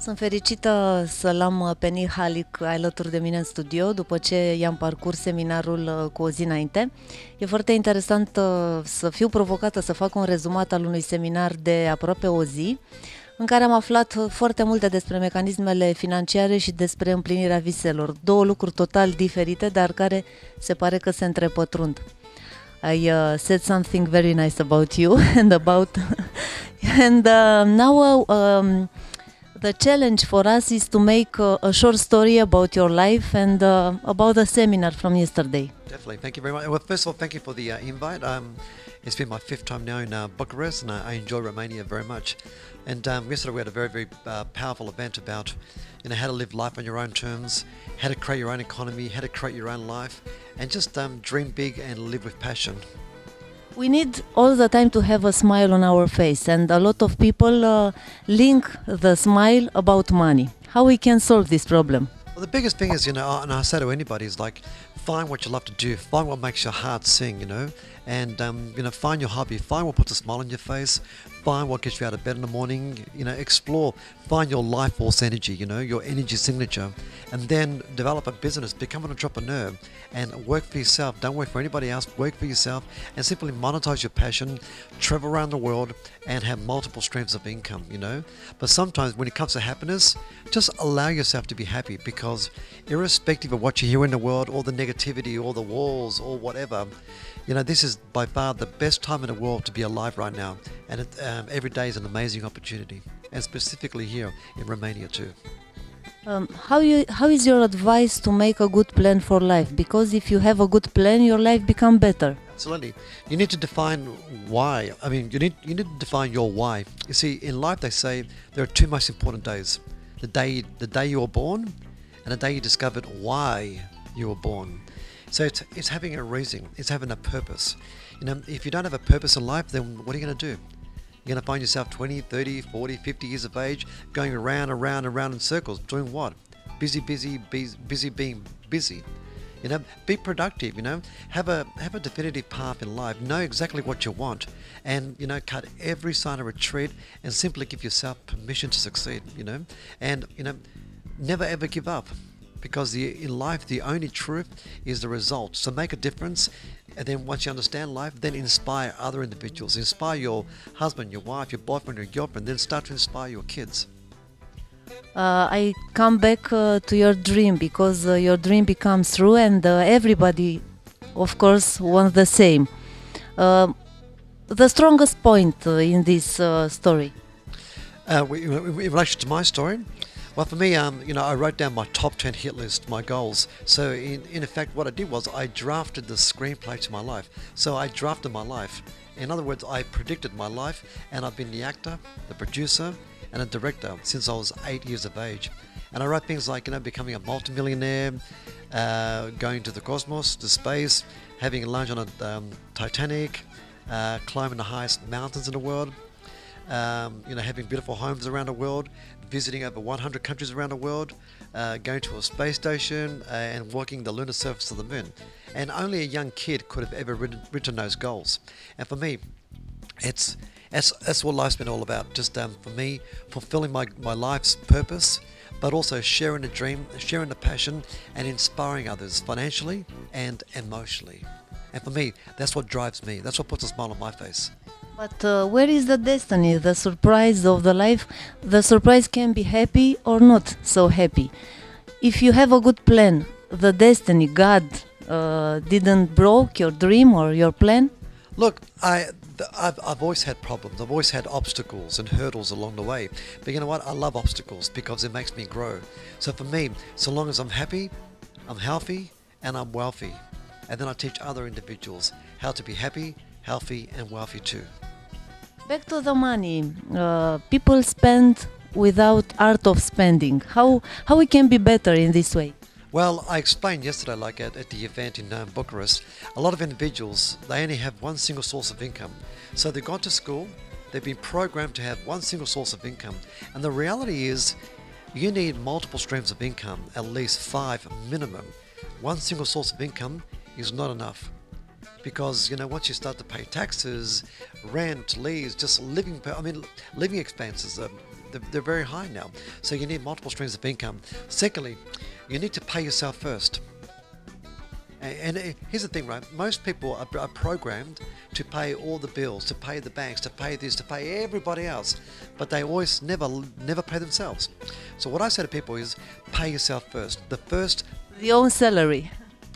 Sunt fericită să-l am pe Halik alături de mine în studio, după ce i-am parcurs seminarul cu o zi înainte. E foarte interesant să fiu provocată să fac un rezumat al unui seminar de aproape o zi, în care am aflat foarte multe despre mecanismele financiare și despre împlinirea viselor. Două lucruri total diferite, dar care se pare că se întrepătrund. I said something very nice about you and about and now the challenge for us is to make a short story about your life and about the seminar from yesterday. Definitely, thank you very much. Well, first of all, thank you for the invite. It's been my fifth time now in Bucharest, and I enjoy Romania very much. And yesterday we had a very powerful event about, how to live life on your own terms, how to create your own economy, how to create your own life, and just dream big and live with passion. We need all the time to have a smile on our face, and a lot of people link the smile about money. How we can solve this problem? Well, the biggest thing is, and I say to anybody, is like, find what you love to do, find what makes your heart sing, and find your hobby, find what puts a smile on your face, find what gets you out of bed in the morning, explore, find your life force energy, your energy signature, and then develop a business, become an entrepreneur, and work for yourself. Don't work for anybody else, work for yourself, and simply monetize your passion, travel around the world, and have multiple streams of income, But sometimes when it comes to happiness, just allow yourself to be happy, because irrespective of what you hear in the world, or the negativity, or the walls, or whatever, this is by far the best time in the world to be alive right now, and every day is an amazing opportunity, and specifically here in Romania too. How is your advice to make a good plan for life? Because if you have a good plan, your life becomes better. Absolutely. You need to define why. You need to define your why. You see, in life they say there are two most important days: the day you were born, and the day you discovered why you were born. So it's having a reason. It's having a purpose. If you don't have a purpose in life, then what are you going to do? You're going to find yourself 20, 30, 40, 50 years of age going around and round and round in circles. Doing what? Busy being busy. Be productive, have a definitive path in life. Know exactly what you want, and, cut every sign of retreat and simply give yourself permission to succeed, and, never ever give up. Because in life, the only truth is the result. So make a difference, and then once you understand life, then inspire other individuals. Inspire your husband, your wife, your boyfriend, your girlfriend. Then start to inspire your kids. I come back to your dream, because your dream becomes true, and everybody, of course, wants the same. The strongest point in this story? In relation to my story? Well, for me, I wrote down my top 10 hit list, my goals. So in effect, what I did was I drafted the screenplay to my life. So I drafted my life. In other words, I predicted my life, and I've been the actor, the producer, and a director since I was 8 years of age. And I wrote things like, becoming a multimillionaire, going to the cosmos, to space, having lunch on a Titanic, climbing the highest mountains in the world, having beautiful homes around the world, visiting over 100 countries around the world, going to a space station, and walking the lunar surface of the moon. And only a young kid could have ever written those goals. And for me, that's what life's been all about. Just for me, fulfilling my life's purpose, but also sharing the dream, sharing the passion, and inspiring others financially and emotionally. And for me, that's what drives me. That's what puts a smile on my face. But where is the destiny, the surprise of the life? The surprise can be happy or not so happy. If you have a good plan, the destiny, God, didn't broke your dream or your plan? Look, I've always had problems. I've always had obstacles and hurdles along the way. But you know what? I love obstacles because it makes me grow. So for me, so long as I'm happy, I'm healthy, and I'm wealthy. And then I teach other individuals how to be happy, healthy, and wealthy too. Back to the money. People spend without art of spending. How we can be better in this way? Well, I explained yesterday, like at the event in Bucharest, a lot of individuals, they only have one single source of income. So they've gone to school, they've been programmed to have one single source of income. And the reality is, you need multiple streams of income, at least 5 minimum. One single source of income is not enough. Because, once you start to pay taxes, rent, leases, just living expenses, they're very high now. So you need multiple streams of income. Secondly, you need to pay yourself first. And here's the thing, right? Most people are programmed to pay all the bills, to pay the banks, to pay this, to pay everybody else, but they always never pay themselves. So what I say to people is, pay yourself first. Your own salary.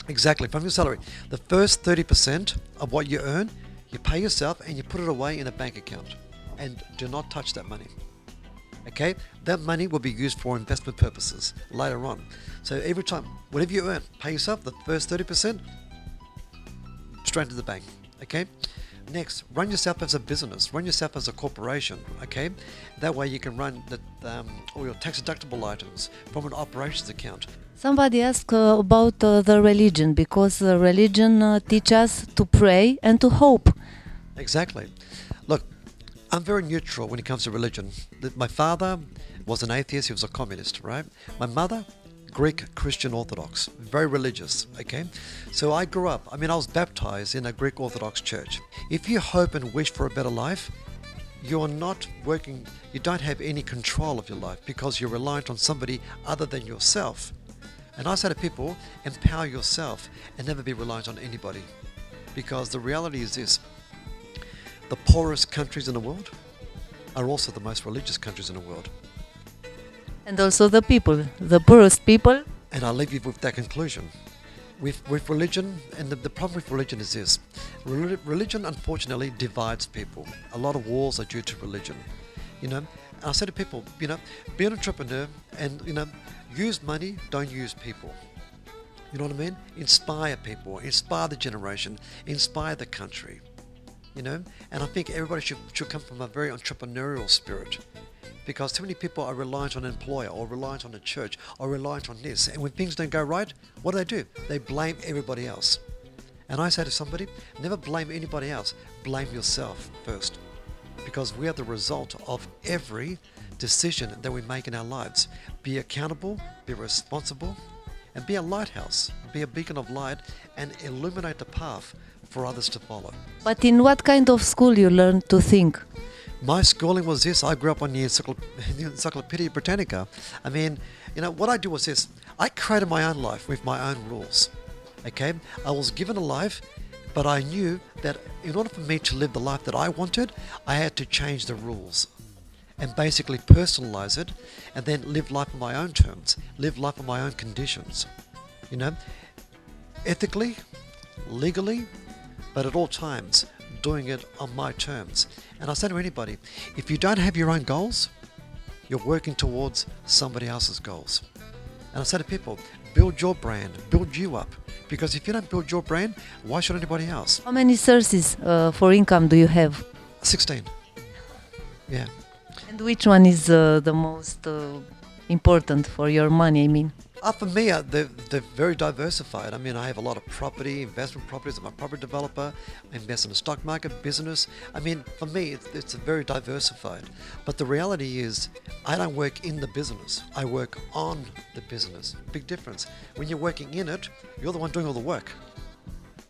Exactly, from your salary. The first 30% of what you earn, you pay yourself and you put it away in a bank account. And do not touch that money. Okay? That money will be used for investment purposes later on. So every time, whatever you earn, pay yourself the first 30% straight to the bank. Okay? Next, run yourself as a business. Run yourself as a corporation. Okay? That way you can run all your tax deductible items from an operations account. Somebody asked about the religion, because religion teaches us to pray and to hope. Exactly. Look, I'm very neutral when it comes to religion. My father was an atheist, he was a communist, right? My mother, Greek Christian Orthodox, very religious, okay? So I grew up, I was baptized in a Greek Orthodox church. If you hope and wish for a better life, you're not working, you don't have any control of your life because you're reliant on somebody other than yourself. And I say to people, empower yourself and never be reliant on anybody. Because the reality is this, the poorest countries in the world are also the most religious countries in the world. And also the poorest people. And I'll leave you with that conclusion. With religion, and the problem with religion is this. Religion, unfortunately, divides people. A lot of wars are due to religion. And I say to people, be an entrepreneur and, use money, don't use people. You know what I mean? Inspire people, inspire the generation, inspire the country. And I think everybody should come from a very entrepreneurial spirit, because too many people are reliant on an employer or reliant on a church or reliant on this, and when things don't go right, what do? They blame everybody else. And I say to somebody, never blame anybody else, blame yourself first, because we are the result of every decision that we make in our lives. Be accountable, be responsible, and be a lighthouse, be a beacon of light, and illuminate the path for others to follow. But in what kind of school you learned to think? My schooling was this. I grew up on the Encyclopedia Britannica. What I do was this. I created my own life with my own rules. Okay? I was given a life, but I knew that in order for me to live the life that I wanted, I had to change the rules and basically personalize it, and then live life on my own terms, live life on my own conditions. Ethically, legally, but at all times doing it on my terms. And I say to anybody, if you don't have your own goals, you're working towards somebody else's goals. And I say to people, build your brand, build you up. Because if you don't build your brand, why should anybody else? How many sources for income do you have? 16. Yeah. And which one is the most important for your money, For me, they're very diversified. I have a lot of property, investment properties. I'm a property developer. I invest in the stock market, business. For me, it's very diversified. But the reality is, I don't work in the business. I work on the business. Big difference. When you're working in it, you're the one doing all the work.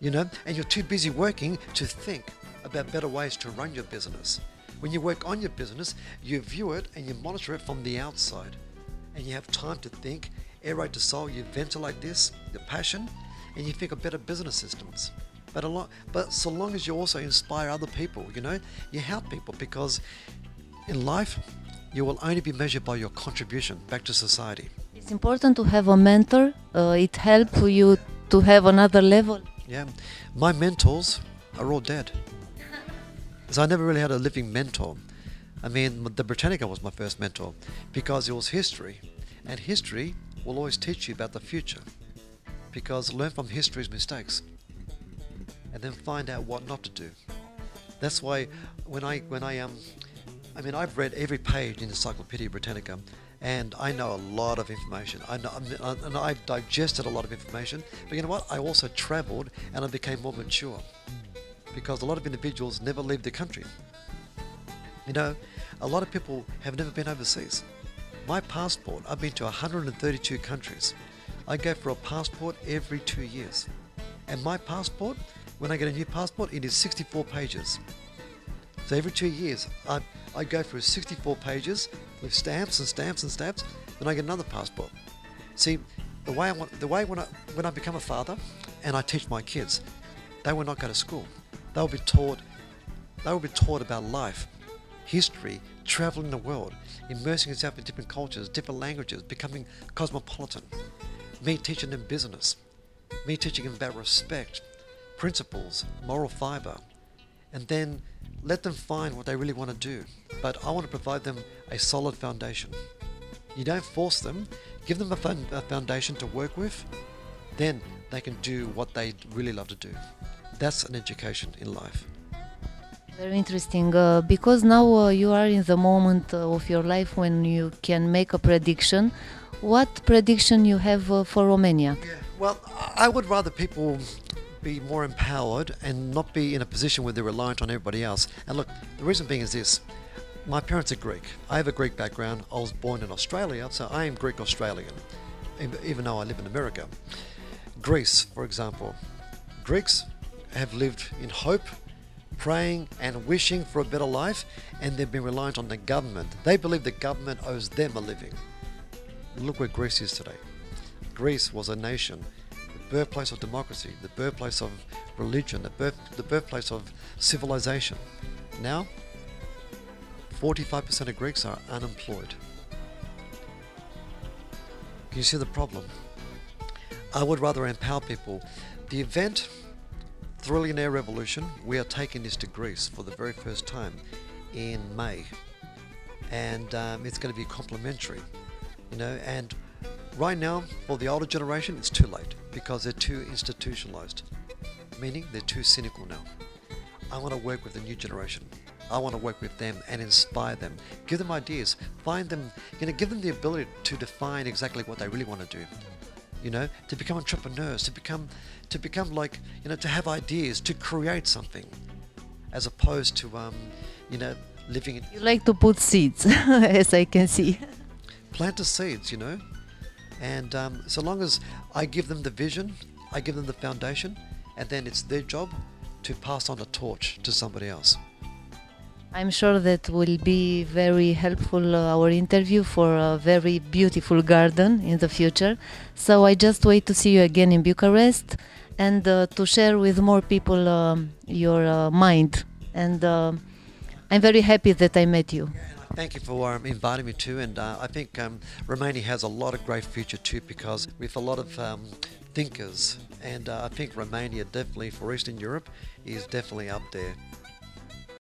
And you're too busy working to think about better ways to run your business. When you work on your business, you view it and you monitor it from the outside. And you have time to think, aerate the soul, you ventilate this, your passion, and you think of better business systems. But so long as you also inspire other people, you help people, because in life, you will only be measured by your contribution back to society. It's important to have a mentor. It helps you to have another level. Yeah, my mentors are all dead. So I never really had a living mentor. The Britannica was my first mentor, because it was history. And history will always teach you about the future, because learn from history's mistakes and then find out what not to do. That's why I've read every page in Encyclopedia Britannica, and I know a lot of information. I've digested a lot of information, but you know what? I also traveled and I became more mature, because a lot of individuals never leave the country. A lot of people have never been overseas. My passport, I've been to 132 countries. I go for a passport every 2 years. And my passport, when I get a new passport, it is 64 pages. So every 2 years, I go through 64 pages with stamps and stamps and stamps. Then I get another passport. See, when I become a father and I teach my kids, they will not go to school. They will be taught about life, history, traveling the world, immersing yourself in different cultures, different languages, becoming cosmopolitan. Me teaching them business, me teaching them about respect, principles, moral fiber, and then let them find what they really want to do. But I want to provide them a solid foundation. You don't force them, give them a foundation to work with, then they can do what they really love to do. That's an education in life. Very interesting, because now you are in the moment of your life when you can make a prediction. What prediction you have for Romania? Yeah. Well, I would rather people be more empowered and not be in a position where they're reliant on everybody else. And look, the reason being is this. My parents are Greek. I have a Greek background. I was born in Australia, so I am Greek Australian, even though I live in America. Greece, for example. Greeks have lived in hope, praying and wishing for a better life, and they've been reliant on the government. They believe the government owes them a living. Look where Greece is today. Greece was a nation, the birthplace of democracy, the birthplace of religion, the birthplace of civilization. Now, 45% of Greeks are unemployed. Can you see the problem? I would rather empower people. The event, Trillionaire Revolution, we are taking this to Greece for the very first time in May. And it's going to be complimentary, and right now, for the older generation, it's too late because they're too institutionalized, meaning they're too cynical now. I want to work with the new generation. I want to work with them and inspire them, give them ideas, find them, give them the ability to define exactly what they really want to do, to become entrepreneurs, to become like, to have ideas, to create something, as opposed to, living in... You like to put seeds, as I can see. Plant the seeds, and so long as I give them the vision, I give them the foundation, and then it's their job to pass on the torch to somebody else. I'm sure that will be very helpful, our interview, for a very beautiful garden in the future. So I just wait to see you again in Bucharest and to share with more people your mind. And I'm very happy that I met you. Thank you for inviting me too, and I think Romania has a lot of great future too, because with a lot of thinkers, and I think Romania definitely for Eastern Europe is definitely up there.